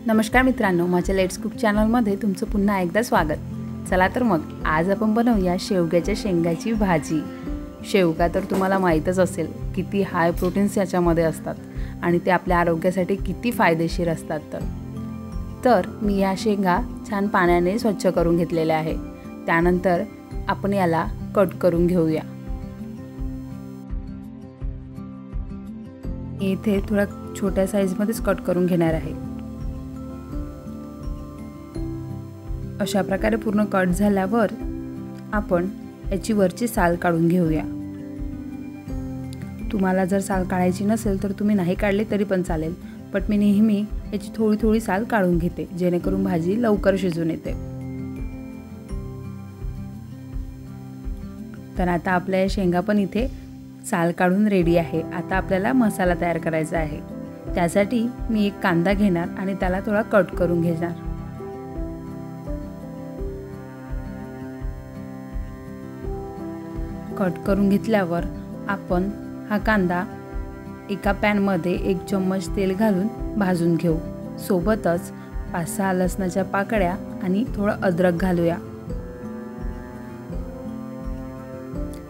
नमस्कार मित्रांनो, माझ्या लेट्स कुक चॅनलमध्ये तुमचं पुन्हा एकदा स्वागत। चला तर मग आज आपण बनवूया शेवग्याच्या शेंगाची भाजी। शेवगा तर तुम्हाला माहीतच असेल किती हाय प्रोटीन्स याच्यामध्ये असतात आणि ते आपल्या आरोग्यासाठी किती फायदेशीर असतात। तर मी या शेंगा छान पाण्याने स्वच्छ करून घेतलेल्या आहे। त्यानंतर आपण याला कट करून घेऊया। इथे थोडा छोट्या साइजमध्येच कट करून घेणार आहे। अशा प्रकारे पूर्ण कट झाल्यावर आपण याची वरची साल काढून घेऊया। तुम्हाला जर साल काढायची नसेल तर तुम्ही नाही काढली तरी पण चालेल, पण मी नेहमी याची थोडी थोडी साल काढून घेते जेणेकरून भाजी लवकर शिजून येते। तर आता आपल्या शेंगा पण इथे साल काढून रेडी आहे। आता आपल्याला मसाला तयार करायचा आहे। त्यासाठी मी एक कांदा घेणार आणि त्याला थोडा कट करून घेणार। कट करून घेतल्यावर आपण हा कांदा एका पॅन मध्ये 1 चम्मच तेल घालून भाजून घेऊ। सोबतच 5-6 लसणाच्या पाकळ्या आणि थोडं अद्रक घालूया।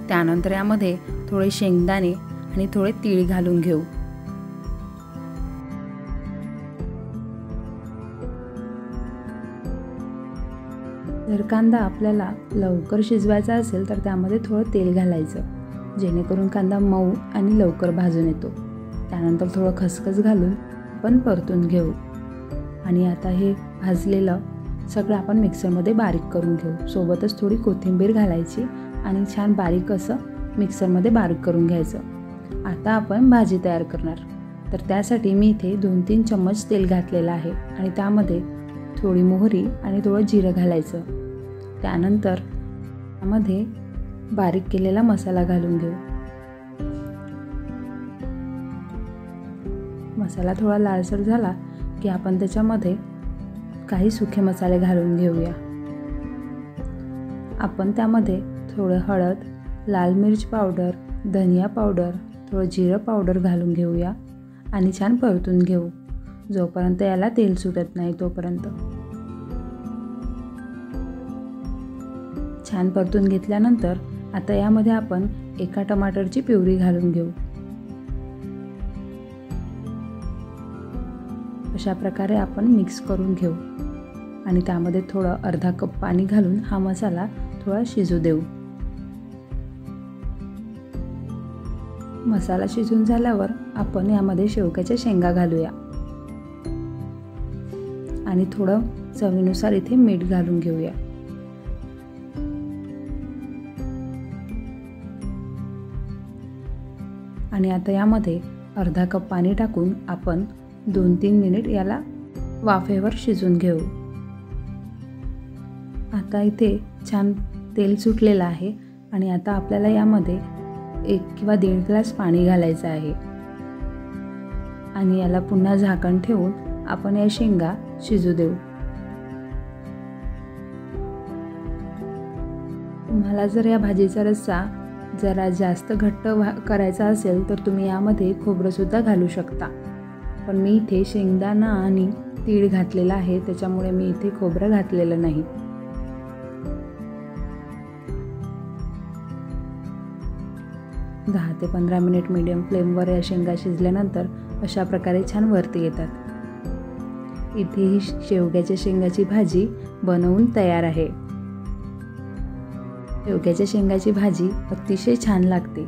त्यानंतर यामध्ये थोडे शेंगदाणे आणि थोडे तीळ घालून घेऊ। जर कांदा आपल्याला लवकर शिजवायचा असेल तर त्यामध्ये थोडं तेल घालायचं जेणेकरून कांदा मऊ आणि लवकर भाजून येतो। त्यानंतर थोडं खसखस घालून आपण परतून घेऊ आणि आता हे भाजलेलं सगळं आपण मिक्सरमध्ये बारीक करून घेऊ। सोबतच थोडी कोथिंबीर घालायची आणि छान बारीक असं मिक्सरमध्ये बारीक करून घ्यायचं। आता आपण भाजी तयार करणार, तर त्यासाठी मी इथे 2-3 चम्मच तेल घातलेलं आहे आणि त्यामध्ये थोडी मोहरी आणि थोडं जिरं घालायचं। त्यानंतर त्यामध्ये बारीक केलेला मसाला घालून घेऊ। मसाला थोडा लालसर झाला की आपण त्याच्यामध्ये काही सुखे मसाले घालून घेऊया। आपण त्यामध्ये थोडं हळद, लाल मिर्च पावडर, धनिया पावडर, थोडं जिरं पावडर घालून घेऊया आणि छान परतून घेऊ जोपर्यंत याला तेल सुटत नाही तोपर्यंत। छान परतून घेतल्यानंतर आता यामध्ये आपण एका टमाटरची प्युरी घालून घेऊ। अशा प्रकारे आपण मिक्स करून घेऊ आणि त्यामध्ये थोडं अर्धा कप पाणी घालून हा मसाला थोडा शिजू देऊ। मसाला शिजून झाल्यावर आपण यामध्ये शेवग्याच्या शेंगा घालूया आणि थोडं चवीनुसार इथे मीठ घालून घेऊया। आणि आता यामध्ये अर्धा कप पाणी टाकून आपण 2-3 मिनिट याला वाफेवर शिजून घेऊ। आता इथे छान तेल सुटलेलं आहे आणि आता आपल्याला यामध्ये 1 किंवा 1.5 ग्लास पाणी घालायचं आहे आणि याला पुन्हा झाकण ठेवून आपण या शेंगा शिजू देऊ। तुम्हाला जर या भाजीचा रस्सा जरा जास्त घट्ट करायचा असेल तर तुम्ही यामध्ये खोबरं सुद्धा घालू शकता, पण मी इथे शेंगदाणा आणि तीळ घातलेला आहे त्याच्यामुळे मी इथे खोबरं घातलेलं नाही। दहा ते 15 मिनिट मीडियम फ्लेमवर या शेंगा शिजल्यानंतर अशा प्रकारे छान वरती येतात। इथे ही शेवग्याच्या शेंगाची भाजी बनवून तयार आहे। शेवग्याच्या शेंगाची भाजी अतिशय छान लागते।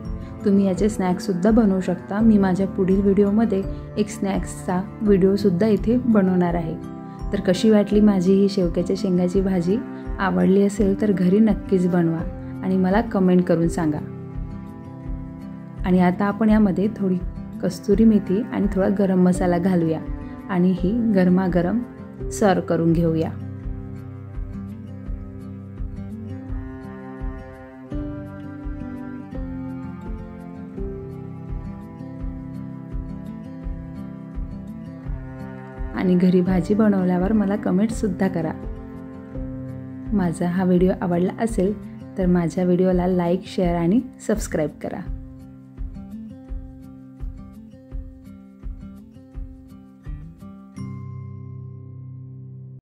तुम्ही याचे स्नॅक्स सुद्धा बनवू शकता। मी माझ्या पुढील व्हिडिओमध्ये एक स्नॅक्सचा व्हिडिओ सुद्धा इथे बनवणार आहे। तर कशी वाटली माझी ही शेवग्याच्या शेंगाची भाजी? आवडली असेल तर घरी नक्कीच बनवा आणि मला कमेंट करून सांगा। आणि आता आपण यामध्ये थोडी कस्तुरी मेथी आणि थोडा गरम मसाला घालूया आणि ही गरमागरम सर्व करून घेऊया। आणि घरी भाजी बनवल्यावर मला कमेंट सुद्धा करा। माझा हा व्हिडिओ आवडला असेल तर माझ्या व्हिडिओला लाईक, शेअर आणि सबस्क्राईब करा।